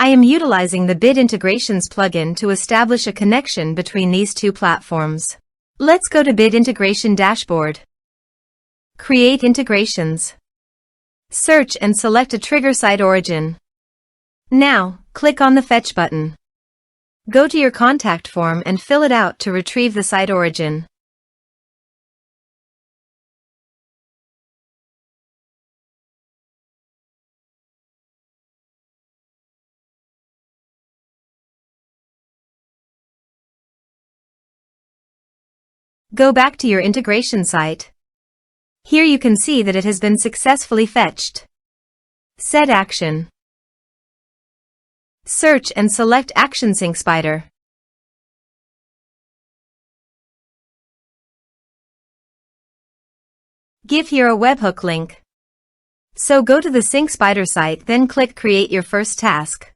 I am utilizing the Bid Integrations plugin to establish a connection between these two platforms. Let's go to Bid Integration Dashboard. Create integrations. Search and select a trigger SiteOrigin. Now, click on the Fetch button. Go to your contact form and fill it out to retrieve the SiteOrigin. Go back to your integration site. Here you can see that it has been successfully fetched. Set action. Search and select Action Sync Spider. Give here a webhook link. So go to the Sync Spider site, then click Create your first task.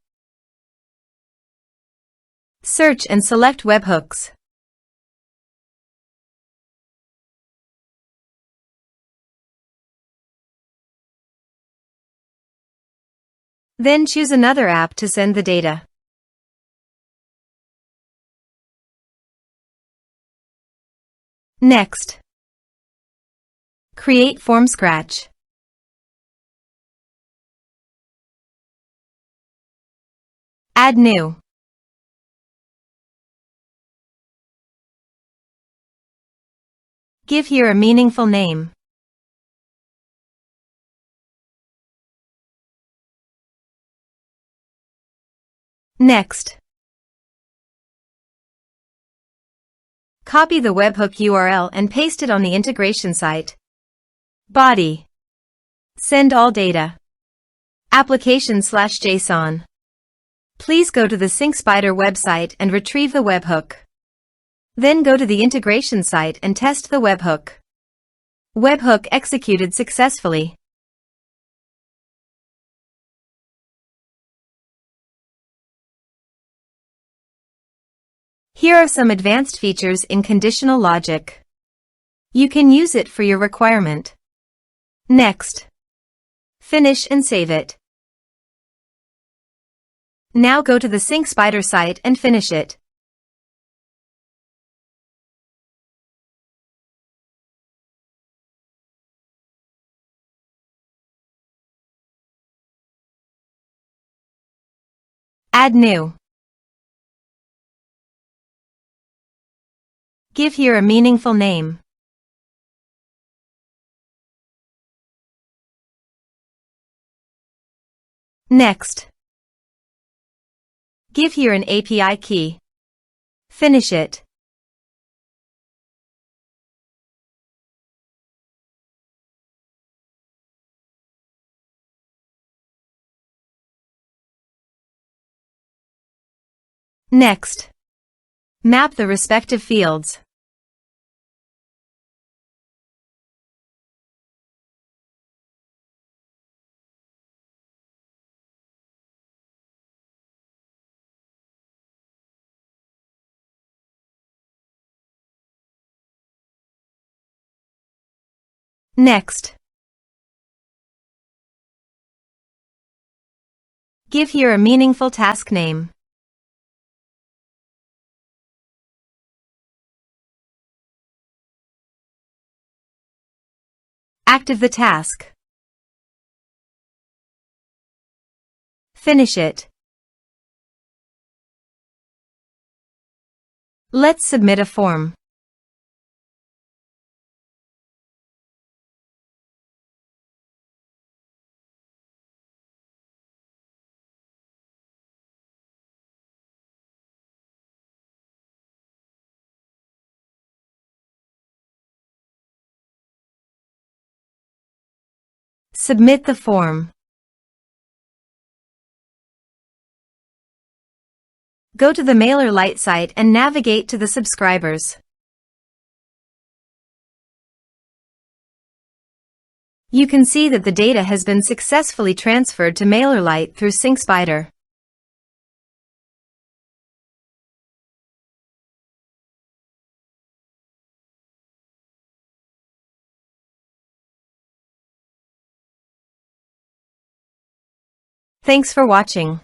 Search and select webhooks. Then choose another app to send the data. Next, create form scratch. Add new. Give here a meaningful name. Next, copy the webhook URL and paste it on the integration site. Body. Send all data. Application/JSON. Please go to the Sync Spider website and retrieve the webhook. Then go to the integration site and test the webhook. Webhook executed successfully. Here are some advanced features in conditional logic. You can use it for your requirement. Next. Finish and save it. Now go to the Sync Spider site and finish it. Add new. Give here a meaningful name. Next. Give here an API key. Finish it. Next. Map the respective fields. Next. Give here a meaningful task name. Active the task. Finish it. Let's submit a form. Submit the form. Go to the MailerLite site and navigate to the subscribers. You can see that the data has been successfully transferred to MailerLite through Sync Spider. Thanks for watching.